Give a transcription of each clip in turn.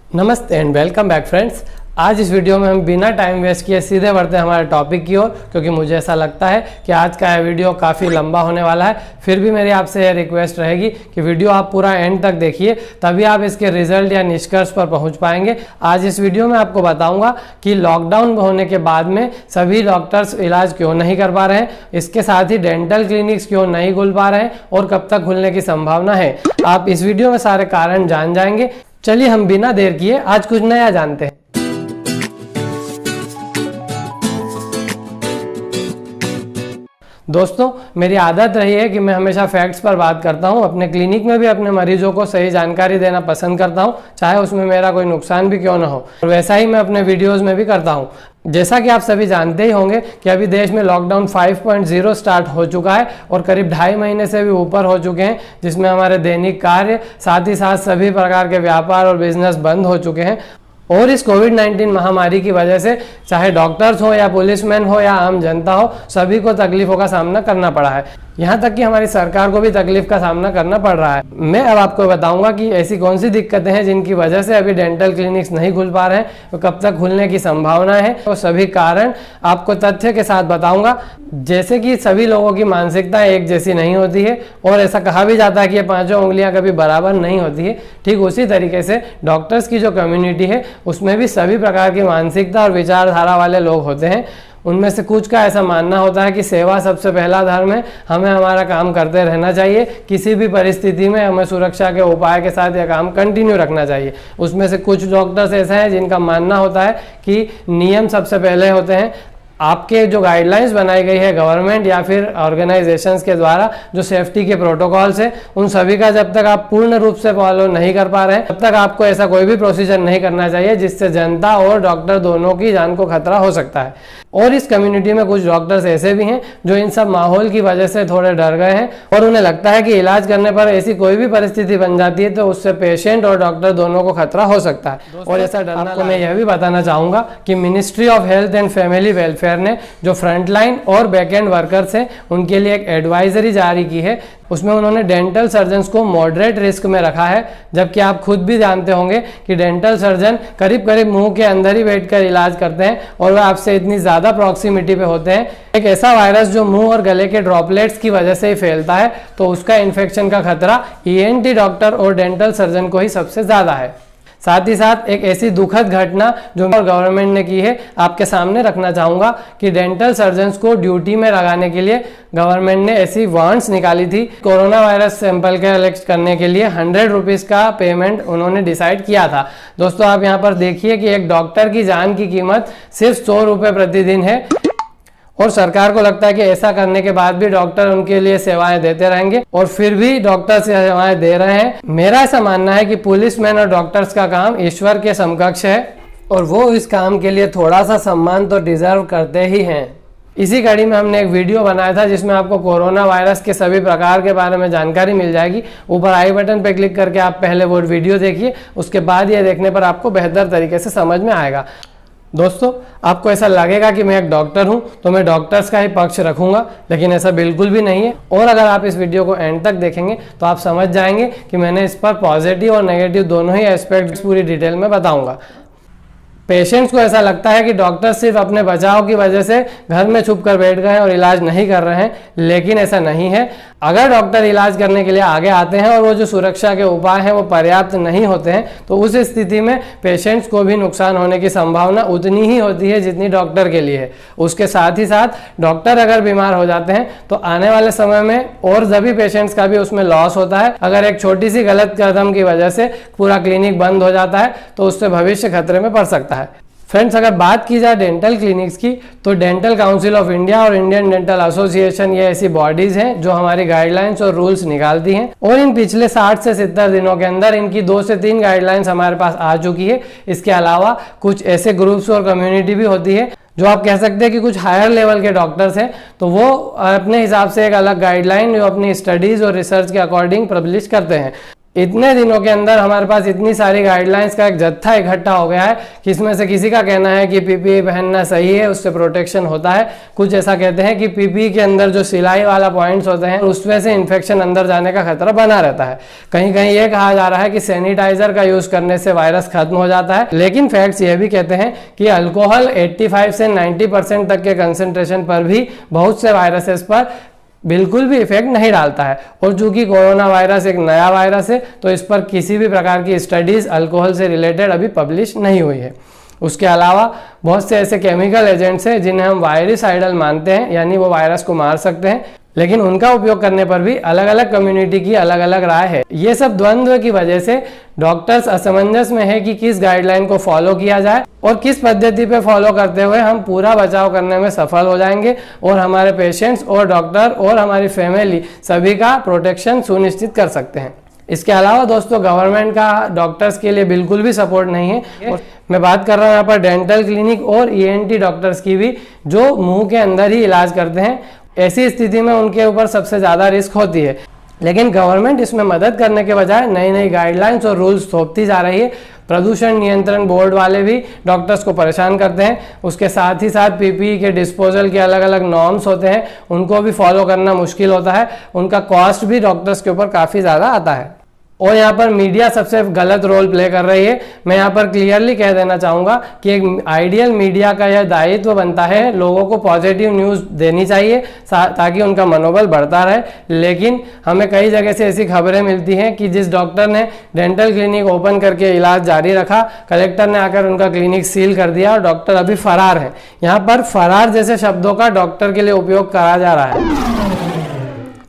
नमस्ते and welcome back friends. आज इस वीडियो में हम बिना टाइम वेस्ट किए सीधे बढ़ते हैं हमारे टॉपिक की ओर, क्योंकि मुझे ऐसा लगता है कि आज का यह वीडियो काफ़ी लंबा होने वाला है। फिर भी मेरी आपसे यह रिक्वेस्ट रहेगी कि वीडियो आप पूरा एंड तक देखिए, तभी आप इसके रिजल्ट या निष्कर्ष पर पहुंच पाएंगे। आज इस वीडियो में आपको बताऊंगा कि लॉकडाउन होने के बाद में सभी डॉक्टर्स इलाज क्यों नहीं कर पा रहे हैं, इसके साथ ही डेंटल क्लिनिक्स क्यों नहीं खुल पा रहे हैं और कब तक खुलने की संभावना है। आप इस वीडियो में सारे कारण जान जाएंगे। चलिए हम बिना देर किए आज कुछ नया जानते हैं। दोस्तों, मेरी आदत रही है कि मैं हमेशा फैक्ट्स पर बात करता हूं। अपने क्लिनिक में भी अपने मरीजों को सही जानकारी देना पसंद करता हूं, चाहे उसमें मेरा कोई नुकसान भी क्यों ना हो। और वैसा ही मैं अपने वीडियोस में भी करता हूं। जैसा कि आप सभी जानते ही होंगे कि अभी देश में लॉकडाउन 5.0 स्टार्ट हो चुका है और करीब 2.5 महीने से भी ऊपर हो चुके हैं, जिसमें हमारे दैनिक कार्य साथ ही साथ सभी प्रकार के व्यापार और बिजनेस बंद हो चुके हैं। और इस कोविड-19 महामारी की वजह से चाहे डॉक्टर्स हो या पुलिसमैन हो या आम जनता हो, सभी को तकलीफों का सामना करना पड़ा है। यहाँ तक कि हमारी सरकार को भी तकलीफ का सामना करना पड़ रहा है। मैं अब आपको बताऊंगा कि ऐसी कौन सी दिक्कतें हैं जिनकी वजह से अभी डेंटल क्लिनिक्स नहीं खुल पा रहे हैं, तो कब तक खुलने की संभावना है, और सभी कारण आपको तथ्य के साथ बताऊंगा। जैसे कि सभी लोगों की मानसिकता एक जैसी नहीं होती है और ऐसा कहा भी जाता है कि ये पांचों उंगलियां कभी बराबर नहीं होती है। ठीक उसी तरीके से डॉक्टर्स की जो कम्युनिटी है उसमें भी सभी प्रकार की मानसिकता और विचारधारा वाले लोग होते हैं। उनमें से कुछ का ऐसा मानना होता है कि सेवा सबसे पहला धर्म है, हमें हमारा काम करते रहना चाहिए, किसी भी परिस्थिति में हमें सुरक्षा के उपाय के साथ यह काम कंटिन्यू रखना चाहिए। उसमें से कुछ डॉक्टर्स ऐसे हैं जिनका मानना होता है कि नियम सबसे पहले होते हैं। आपके जो गाइडलाइंस बनाई गई है गवर्नमेंट या फिर ऑर्गेनाइजेशंस के द्वारा, जो सेफ्टी के प्रोटोकॉल्स हैं, उन सभी का जब तक आप पूर्ण रूप से फॉलो नहीं कर पा रहे हैं, तब तक आपको ऐसा कोई भी प्रोसीजर नहीं करना चाहिए जिससे जनता और डॉक्टर दोनों की जान को खतरा हो सकता है। और इस कम्युनिटी में कुछ डॉक्टर्स ऐसे भी हैं जो इन सब माहौल की वजह से थोड़े डर गए हैं और उन्हें लगता है कि इलाज करने पर ऐसी कोई भी परिस्थिति बन जाती है तो उससे पेशेंट और डॉक्टर दोनों को खतरा हो सकता है। और ऐसा डरना, आपको मैं यह भी बताना चाहूँगा कि ministry of health and family welfare ने जो फ्रंटलाइन और बैकएंड वर्कर्स हैं उनके लिए एक एडवाइजरी जारी की है। उसमें उन्होंने डेंटल सर्जन्स को मॉडरेट रिस्क में रखा है, जबकि आप खुद भी जानते होंगे कि डेंटल सर्जन करीब करीब मुंह के अंदर ही बैठकर इलाज करते हैं और वह आपसे इतनी ज़्यादा प्रॉक्सिमिटी पे होते हैं। एक ऐसा वायरस जो मुंह और गले के ड्रॉपलेट्स की वजह से ही फैलता है, तो उसका इन्फेक्शन का खतरा ईएनटी डॉक्टर और डेंटल सर्जन को ही सबसे ज़्यादा है। साथ ही साथ एक ऐसी दुखद घटना जो गवर्नमेंट ने की है आपके सामने रखना चाहूँगा कि डेंटल सर्जन्स को ड्यूटी में लगाने के लिए गवर्नमेंट ने ऐसी वारंट्स निकाली थी। कोरोना वायरस सैंपल कलेक्ट करने के लिए 100 रुपीज़ का पेमेंट उन्होंने डिसाइड किया था। दोस्तों, आप यहाँ पर देखिए कि एक डॉक्टर की जान की कीमत सिर्फ 100 रुपये प्रतिदिन है और सरकार को लगता है कि ऐसा करने के बाद भी डॉक्टर उनके लिए सेवाएं देते रहेंगे, और फिर भी डॉक्टर सेवाएं दे रहे हैं। मेरा ऐसा मानना है कि पुलिसमैन और डॉक्टर्स का काम ईश्वर के समकक्ष है और वो इस काम के लिए थोड़ा सा सम्मान तो डिजर्व करते ही हैं। इसी कड़ी में हमने एक वीडियो बनाया था जिसमें आपको कोरोना वायरस के सभी प्रकार के बारे में जानकारी मिल जाएगी। ऊपर आई बटन पर क्लिक करके आप पहले वो वीडियो देखिए, उसके बाद ये देखने पर आपको बेहतर तरीके से समझ में आएगा। दोस्तों, आपको ऐसा लगेगा कि मैं एक डॉक्टर हूं तो मैं डॉक्टर्स का ही पक्ष रखूंगा, लेकिन ऐसा बिल्कुल भी नहीं है। और अगर आप इस वीडियो को एंड तक देखेंगे तो आप समझ जाएंगे कि मैंने इस पर पॉजिटिव और नेगेटिव दोनों ही एस्पेक्ट्स पूरी डिटेल में बताऊंगा। पेशेंट्स को ऐसा लगता है कि डॉक्टर सिर्फ अपने बचाव की वजह से घर में छुप कर बैठ गए हैं और इलाज नहीं कर रहे हैं, लेकिन ऐसा नहीं है। अगर डॉक्टर इलाज करने के लिए आगे आते हैं और वो जो सुरक्षा के उपाय हैं वो पर्याप्त नहीं होते हैं, तो उस स्थिति में पेशेंट्स को भी नुकसान होने की संभावना उतनी ही होती है जितनी डॉक्टर के लिए है। उसके साथ ही साथ डॉक्टर अगर बीमार हो जाते हैं तो आने वाले समय में और सभी पेशेंट्स का भी उसमें लॉस होता है। अगर एक छोटी सी गलत कदम की वजह से पूरा क्लिनिक बंद हो जाता है तो उससे भविष्य खतरे में पड़ सकता है। फ्रेंड्स, अगर बात की जाए डेंटल क्लिनिक्स की, तो डेंटल काउंसिल ऑफ इंडिया और इंडियन डेंटल एसोसिएशन ये ऐसी बॉडीज हैं जो हमारी गाइडलाइंस और रूल्स निकालती हैं, और इन पिछले 60 से 70 दिनों के अंदर इनकी 2 से 3 गाइडलाइंस हमारे पास आ चुकी है। इसके अलावा कुछ ऐसे ग्रुप्स और कम्युनिटी भी होती है जो आप कह सकते हैं कि कुछ हायर लेवल के डॉक्टर्स हैं, तो वो अपने हिसाब से एक अलग गाइडलाइन जो अपनी स्टडीज और रिसर्च के अकॉर्डिंग पब्लिश करते हैं। इतने दिनों के अंदर हमारे पास इतनी सारी गाइडलाइंस का एक जत्था इकट्ठा हो गया है कि इसमें से किसी का कहना है कि पीपीई पहनना सही है, उससे प्रोटेक्शन होता है। कुछ ऐसा कहते हैं कि पीपीई के अंदर जो सिलाई वाला पॉइंट्स होते हैं उसमें से इन्फेक्शन अंदर जाने का खतरा बना रहता है। कहीं कहीं ये कहा जा रहा है कि सैनिटाइजर का यूज करने से वायरस खत्म हो जाता है, लेकिन फैक्ट्स ये भी कहते हैं कि अल्कोहल 85 से 90% तक के कंसेंट्रेशन पर भी बहुत से वायरसेस पर बिल्कुल भी इफेक्ट नहीं डालता है। और चूंकि कोरोना वायरस एक नया वायरस है तो इस पर किसी भी प्रकार की स्टडीज अल्कोहल से रिलेटेड अभी पब्लिश नहीं हुई है। उसके अलावा बहुत से ऐसे केमिकल एजेंट्स हैं जिन्हें हम वायरिसाइडल मानते हैं, यानी वो वायरस को मार सकते हैं, लेकिन उनका उपयोग करने पर भी अलग अलग कम्युनिटी की अलग अलग राय है। ये सब द्वंद्व की वजह से डॉक्टर्स असमंजस में है कि किस गाइडलाइन को फॉलो किया जाए और किस पद्धति पे फॉलो करते हुए हम पूरा बचाव करने में सफल हो जाएंगे और हमारे पेशेंट्स और डॉक्टर और हमारी फैमिली सभी का प्रोटेक्शन सुनिश्चित कर सकते हैं। इसके अलावा दोस्तों, गवर्नमेंट का डॉक्टर्स के लिए बिल्कुल भी सपोर्ट नहीं है। मैं बात कर रहा हूँ यहाँ पर डेंटल क्लिनिक और ईएनटी डॉक्टर्स की भी, जो मुंह के अंदर ही इलाज करते हैं। ऐसी स्थिति में उनके ऊपर सबसे ज़्यादा रिस्क होती है, लेकिन गवर्नमेंट इसमें मदद करने के बजाय नई नई गाइडलाइंस और रूल्स थोपती जा रही है। प्रदूषण नियंत्रण बोर्ड वाले भी डॉक्टर्स को परेशान करते हैं। उसके साथ ही साथ पीपीई के डिस्पोजल के अलग अलग नॉर्म्स होते हैं, उनको भी फॉलो करना मुश्किल होता है। उनका कॉस्ट भी डॉक्टर्स के ऊपर काफ़ी ज़्यादा आता है। और यहाँ पर मीडिया सबसे गलत रोल प्ले कर रही है। मैं यहाँ पर क्लियरली कह देना चाहूँगा कि एक आइडियल मीडिया का यह दायित्व बनता है, लोगों को पॉजिटिव न्यूज़ देनी चाहिए ताकि उनका मनोबल बढ़ता रहे। लेकिन हमें कई जगह से ऐसी खबरें मिलती हैं कि जिस डॉक्टर ने डेंटल क्लिनिक ओपन करके इलाज जारी रखा, कलेक्टर ने आकर उनका क्लिनिक सील कर दिया और डॉक्टर अभी फरार है। यहाँ पर फरार जैसे शब्दों का डॉक्टर के लिए उपयोग करा जा रहा है।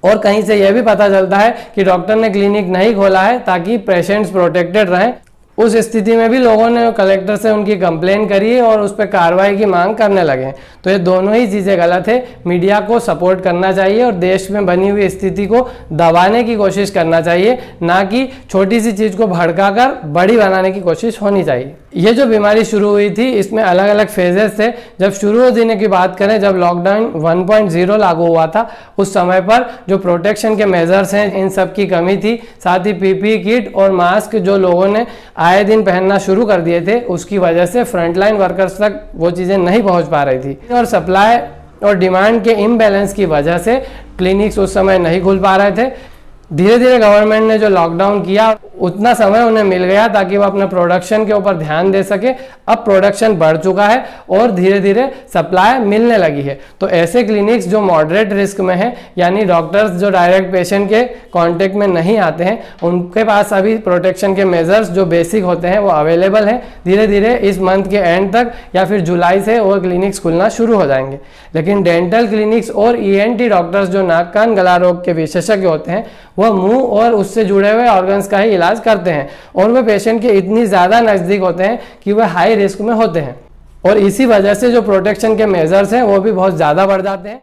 और कहीं से यह भी पता चलता है कि डॉक्टर ने क्लिनिक नहीं खोला है ताकि पेशेंट्स प्रोटेक्टेड रहें। उस स्थिति में भी लोगों ने कलेक्टर से उनकी कंप्लेन करी और उस पर कार्रवाई की मांग करने लगे। तो ये दोनों ही चीज़ें गलत है। मीडिया को सपोर्ट करना चाहिए और देश में बनी हुई स्थिति को दबाने की कोशिश करना चाहिए, ना कि छोटी सी चीज़ को भड़काकर बड़ी बनाने की कोशिश होनी चाहिए। ये जो बीमारी शुरू हुई थी, इसमें अलग अलग फेजेस थे। जब शुरू होने की बात करें, जब लॉकडाउन 1.0 लागू हुआ था, उस समय पर जो प्रोटेक्शन के मेजर्स हैं, इन सब की कमी थी। साथ ही पीपीई किट और मास्क जो लोगों ने आए दिन पहनना शुरू कर दिए थे, उसकी वजह से फ्रंटलाइन वर्कर्स तक वो चीज़ें नहीं पहुंच पा रही थी। और सप्लाई और डिमांड के इम्बैलेंस की वजह से क्लिनिक्स उस समय नहीं खुल पा रहे थे। धीरे धीरे गवर्नमेंट ने जो लॉकडाउन किया, उतना समय उन्हें मिल गया ताकि वो अपने प्रोडक्शन के ऊपर ध्यान दे सके। अब प्रोडक्शन बढ़ चुका है और धीरे धीरे सप्लाई मिलने लगी है। तो ऐसे क्लिनिक्स जो मॉडरेट रिस्क में है, यानी डॉक्टर्स जो डायरेक्ट पेशेंट के कांटेक्ट में नहीं आते हैं, उनके पास अभी प्रोटेक्शन के मेजर्स जो बेसिक होते हैं वो अवेलेबल हैं। धीरे धीरे इस मंथ के एंड तक या फिर जुलाई से वो क्लिनिक्स खुलना शुरू हो जाएंगे। लेकिन डेंटल क्लिनिक्स और ईएनटी डॉक्टर्स जो नाक कान गला रोग के विशेषज्ञ होते हैं, वह मुंह और उससे जुड़े हुए ऑर्गन्स का ही इलाज करते हैं और वे पेशेंट के इतनी ज़्यादा नज़दीक होते हैं कि वह हाई रिस्क में होते हैं। और इसी वजह से जो प्रोटेक्शन के मेजर्स हैं वो भी बहुत ज़्यादा बढ़ जाते हैं।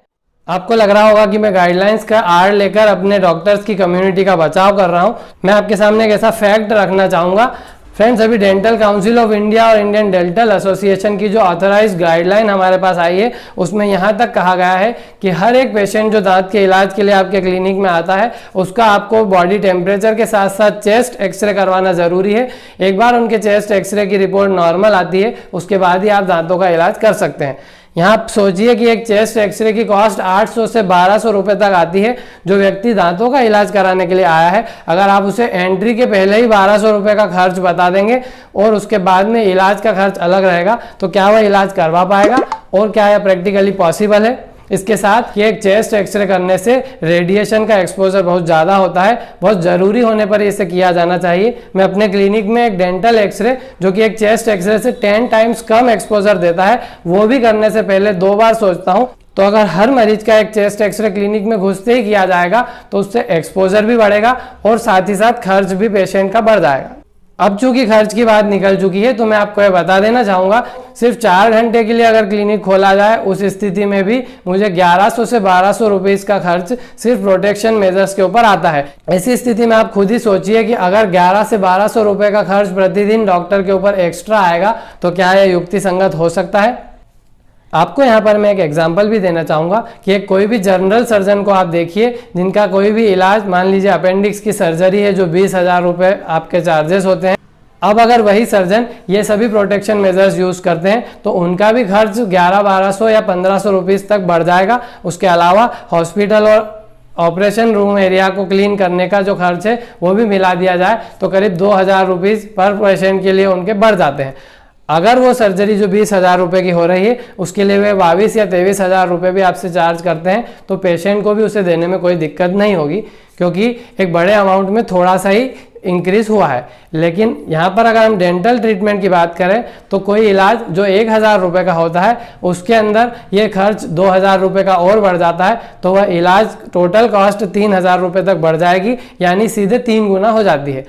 आपको लग रहा होगा कि मैं गाइडलाइंस का आड़ लेकर अपने डॉक्टर्स की कम्युनिटी का बचाव कर रहा हूँ। मैं आपके सामने एक ऐसा फैक्ट रखना चाहूँगा। फ्रेंड्स, अभी डेंटल काउंसिल ऑफ इंडिया और इंडियन डेंटल एसोसिएशन की जो ऑथराइज्ड गाइडलाइन हमारे पास आई है, उसमें यहाँ तक कहा गया है कि हर एक पेशेंट जो दांत के इलाज के लिए आपके क्लिनिक में आता है, उसका आपको बॉडी टेम्परेचर के साथ साथ चेस्ट एक्सरे करवाना ज़रूरी है। एक बार उनके चेस्ट एक्सरे की रिपोर्ट नॉर्मल आती है, उसके बाद ही आप दांतों का इलाज कर सकते हैं। यहाँ आप सोचिए कि एक चेस्ट एक्सरे की कॉस्ट 800 से 1200 रुपये तक आती है। जो व्यक्ति दांतों का इलाज कराने के लिए आया है, अगर आप उसे एंट्री के पहले ही 1200 रुपये का खर्च बता देंगे और उसके बाद में इलाज का खर्च अलग रहेगा, तो क्या वह इलाज करवा पाएगा और क्या यह प्रैक्टिकली पॉसिबल है? इसके साथ कि एक चेस्ट एक्सरे करने से रेडिएशन का एक्सपोजर बहुत ज़्यादा होता है, बहुत ज़रूरी होने पर इसे किया जाना चाहिए। मैं अपने क्लिनिक में एक डेंटल एक्सरे जो कि एक चेस्ट एक्सरे से 10 टाइम्स कम एक्सपोजर देता है, वो भी करने से पहले 2 बार सोचता हूँ। तो अगर हर मरीज का एक चेस्ट एक्सरे क्लिनिक में घुसते ही किया जाएगा तो उससे एक्सपोजर भी बढ़ेगा और साथ ही साथ खर्च भी पेशेंट का बढ़ जाएगा। अब चूंकि खर्च की बात निकल चुकी है, तो मैं आपको ये बता देना चाहूँगा, सिर्फ 4 घंटे के लिए अगर क्लिनिक खोला जाए, उस स्थिति में भी मुझे 1100 से 1200 रुपीज़ का खर्च सिर्फ प्रोटेक्शन मेजर्स के ऊपर आता है। ऐसी स्थिति में आप खुद ही सोचिए कि अगर 11 से 1200 रुपये का खर्च प्रतिदिन डॉक्टर के ऊपर एक्स्ट्रा आएगा, तो क्या यह युक्ति संगत हो सकता है? आपको यहाँ पर मैं एक एग्जांपल भी देना चाहूँगा कि एक कोई भी जनरल सर्जन को आप देखिए जिनका कोई भी इलाज, मान लीजिए अपेंडिक्स की सर्जरी है जो 20,000 रुपये आपके चार्जेस होते हैं। अब अगर वही सर्जन ये सभी प्रोटेक्शन मेजर्स यूज़ करते हैं तो उनका भी खर्च 1100-1200 या 1500 रुपीज़ तक बढ़ जाएगा। उसके अलावा हॉस्पिटल और ऑपरेशन रूम एरिया को क्लीन करने का जो खर्च है वो भी मिला दिया जाए तो करीब 2,000 रुपीज़ पर पेशेंट के लिए उनके बढ़ जाते हैं। अगर वो सर्जरी जो 20,000 रुपये की हो रही है उसके लिए वे 22 या 23,000 रुपये भी आपसे चार्ज करते हैं तो पेशेंट को भी उसे देने में कोई दिक्कत नहीं होगी, क्योंकि एक बड़े अमाउंट में थोड़ा सा ही इंक्रीज हुआ है। लेकिन यहाँ पर अगर हम डेंटल ट्रीटमेंट की बात करें तो कोई इलाज जो 1,000 रुपये का होता है उसके अंदर ये खर्च 2,000 रुपये का और बढ़ जाता है, तो वह इलाज टोटल कॉस्ट 3,000 रुपये तक बढ़ जाएगी, यानी सीधे 3 गुना हो जाती है।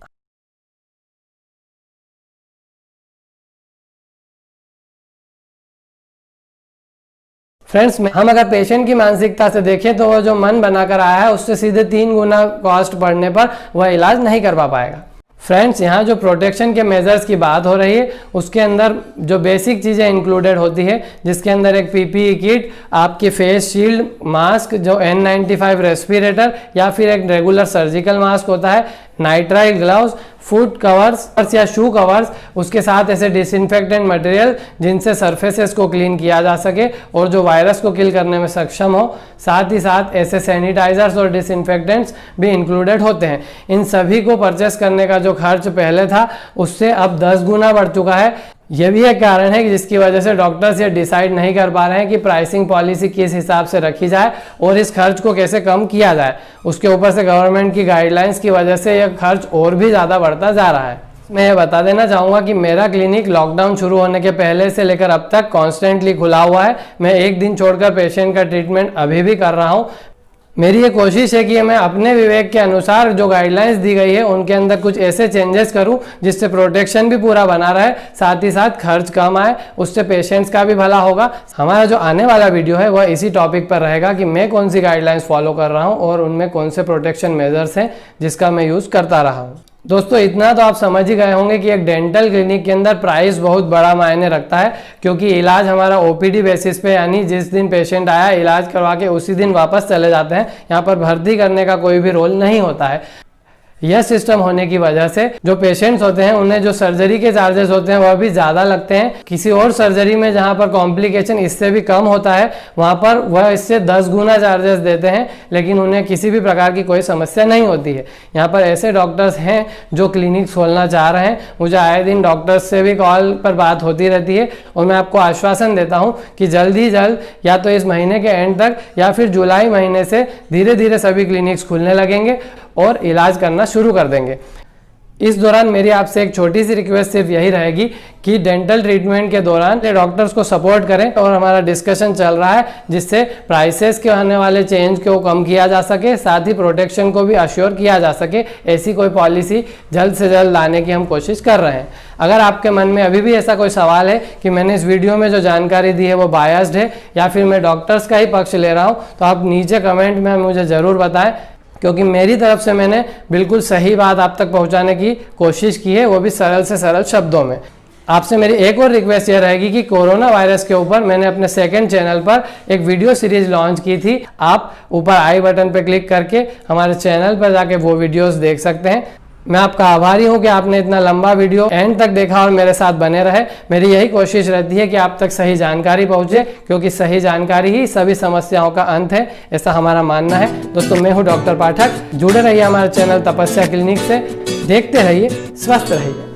फ्रेंड्स, हम अगर पेशेंट की मानसिकता से देखें तो वह जो मन बनाकर आया है उससे सीधे 3 गुना कॉस्ट बढ़ने पर वह इलाज नहीं करवा पाएगा। फ्रेंड्स, यहाँ जो प्रोटेक्शन के मेजर्स की बात हो रही है उसके अंदर जो बेसिक चीज़ें इंक्लूडेड होती है, जिसके अंदर एक पीपीई किट, आपकी फेस शील्ड, मास्क जो N95 रेस्पिरेटर या फिर एक रेगुलर सर्जिकल मास्क होता है, नाइट्राइल ग्लव्स, फुट कवर्स या शू कवर्स, उसके साथ ऐसे डिसइंफेक्टेंट मटेरियल जिनसे सरफेसेस को क्लीन किया जा सके और जो वायरस को किल करने में सक्षम हो, साथ ही साथ ऐसे सैनिटाइजर्स और डिसइंफेक्टेंट्स भी इंक्लूडेड होते हैं। इन सभी को परचेस करने का जो खर्च पहले था उससे अब 10 गुना बढ़ चुका है। यह भी एक कारण है कि जिसकी वजह से डॉक्टर्स ये डिसाइड नहीं कर पा रहे हैं कि प्राइसिंग पॉलिसी किस हिसाब से रखी जाए और इस खर्च को कैसे कम किया जाए। उसके ऊपर से गवर्नमेंट की गाइडलाइंस की वजह से यह खर्च और भी ज़्यादा बढ़ता जा रहा है। मैं ये बता देना चाहूँगा कि मेरा क्लिनिक लॉकडाउन शुरू होने के पहले से लेकर अब तक कॉन्स्टेंटली खुला हुआ है। मैं एक दिन छोड़कर पेशेंट का ट्रीटमेंट अभी भी कर रहा हूँ। मेरी ये कोशिश है कि मैं अपने विवेक के अनुसार जो गाइडलाइंस दी गई है उनके अंदर कुछ ऐसे चेंजेस करूं जिससे प्रोटेक्शन भी पूरा बना रहे, साथ ही साथ खर्च कम आए, उससे पेशेंट्स का भी भला होगा। हमारा जो आने वाला वीडियो है वह इसी टॉपिक पर रहेगा कि मैं कौन सी गाइडलाइंस फॉलो कर रहा हूँ और उनमें कौन से प्रोटेक्शन मेजर्स हैं जिसका मैं यूज़ करता रहा हूँ। दोस्तों, इतना तो आप समझ ही गए होंगे कि एक डेंटल क्लिनिक के अंदर प्राइस बहुत बड़ा मायने रखता है, क्योंकि इलाज हमारा ओपीडी बेसिस पे, यानी जिस दिन पेशेंट आया इलाज करवा के उसी दिन वापस चले जाते हैं। यहाँ पर भर्ती करने का कोई भी रोल नहीं होता है। यह सिस्टम होने की वजह से जो पेशेंट्स होते हैं उन्हें जो सर्जरी के चार्जेस होते हैं वह भी ज़्यादा लगते हैं। किसी और सर्जरी में जहां पर कॉम्प्लिकेशन इससे भी कम होता है वहां पर वह इससे 10 गुना चार्जेस देते हैं, लेकिन उन्हें किसी भी प्रकार की कोई समस्या नहीं होती है। यहाँ पर ऐसे डॉक्टर्स हैं जो क्लिनिक खोलना चाह रहे हैं। मुझे आए दिन डॉक्टर्स से भी कॉल पर बात होती रहती है और मैं आपको आश्वासन देता हूँ कि जल्द ही जल्द या तो इस महीने के एंड तक या फिर जुलाई महीने से धीरे धीरे सभी क्लिनिक्स खुलने लगेंगे और इलाज करना शुरू कर देंगे। इस दौरान मेरी आपसे एक छोटी सी रिक्वेस्ट सिर्फ यही रहेगी कि डेंटल ट्रीटमेंट के दौरान डॉक्टर्स को सपोर्ट करें और हमारा डिस्कशन चल रहा है जिससे प्राइसेस के आने वाले चेंज को कम किया जा सके, साथ ही प्रोटेक्शन को भी अश्योर किया जा सके। ऐसी कोई पॉलिसी जल्द से जल्द लाने की हम कोशिश कर रहे हैं। अगर आपके मन में अभी भी ऐसा कोई सवाल है कि मैंने इस वीडियो में जो जानकारी दी है वो बायस्ड है या फिर मैं डॉक्टर्स का ही पक्ष ले रहा हूँ, तो आप नीचे कमेंट में मुझे ज़रूर बताएं, क्योंकि मेरी तरफ से मैंने बिल्कुल सही बात आप तक पहुंचाने की कोशिश की है, वो भी सरल से सरल शब्दों में। आपसे मेरी एक और रिक्वेस्ट ये रहेगी कि कोरोना वायरस के ऊपर मैंने अपने सेकंड चैनल पर एक वीडियो सीरीज लॉन्च की थी। आप ऊपर आई बटन पर क्लिक करके हमारे चैनल पर जाके वो वीडियोस देख सकते हैं। मैं आपका आभारी हूं कि आपने इतना लंबा वीडियो एंड तक देखा और मेरे साथ बने रहे। मेरी यही कोशिश रहती है कि आप तक सही जानकारी पहुंचे, क्योंकि सही जानकारी ही सभी समस्याओं का अंत है, ऐसा हमारा मानना है। दोस्तों, मैं हूं डॉक्टर पाठक। जुड़े रहिए हमारे चैनल तपस्या क्लिनिक से। देखते रहिए, स्वस्थ रहिए।